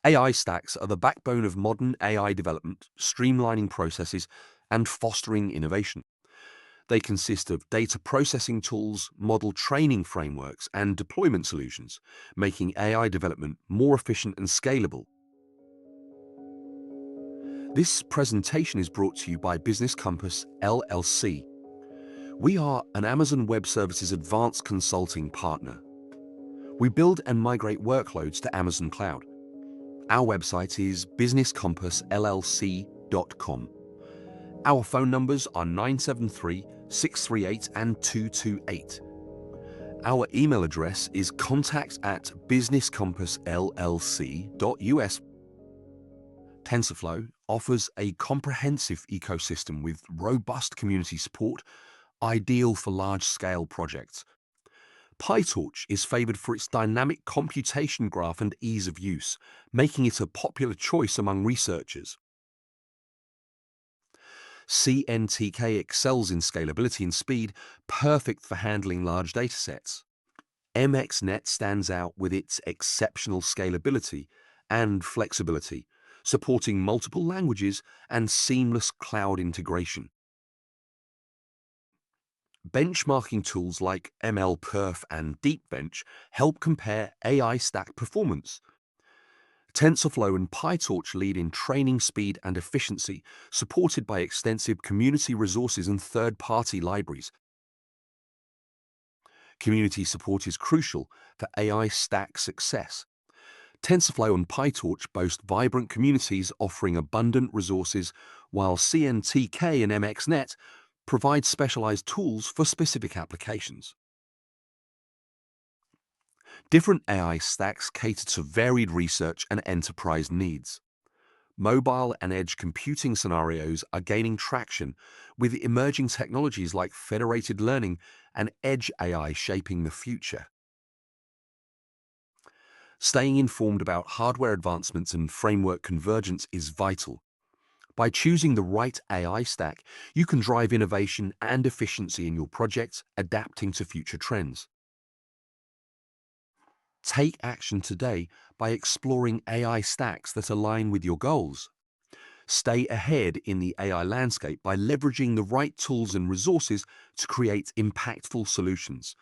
AI stacks are the backbone of modern AI development, streamlining processes and fostering innovation. They consist of data processing tools, model training frameworks, and deployment solutions, making AI development more efficient and scalable. This presentation is brought to you by Business Compass LLC. We are an Amazon Web Services advanced consulting partner. We build and migrate workloads to Amazon Cloud. Our website is businesscompassllc.com. Our phone numbers are 973 638 and 228. Our email address is contact@businesscompassllc.us. TensorFlow offers a comprehensive ecosystem with robust community support, ideal for large-scale projects. PyTorch is favored for its dynamic computation graph and ease of use, making it a popular choice among researchers. CNTK excels in scalability and speed, perfect for handling large datasets. MXNet stands out with its exceptional scalability and flexibility, supporting multiple languages and seamless cloud integration. Benchmarking tools like MLPerf and DeepBench help compare AI stack performance. TensorFlow and PyTorch lead in training speed and efficiency, supported by extensive community resources and third-party libraries. Community support is crucial for AI stack success. TensorFlow and PyTorch boast vibrant communities offering abundant resources, while CNTK and MXNet provide specialized tools for specific applications. Different AI stacks cater to varied research and enterprise needs. Mobile and edge computing scenarios are gaining traction, with emerging technologies like federated learning and edge AI shaping the future. Staying informed about hardware advancements and framework convergence is vital. By choosing the right AI stack, you can drive innovation and efficiency in your projects, adapting to future trends. Take action today by exploring AI stacks that align with your goals. Stay ahead in the AI landscape by leveraging the right tools and resources to create impactful solutions.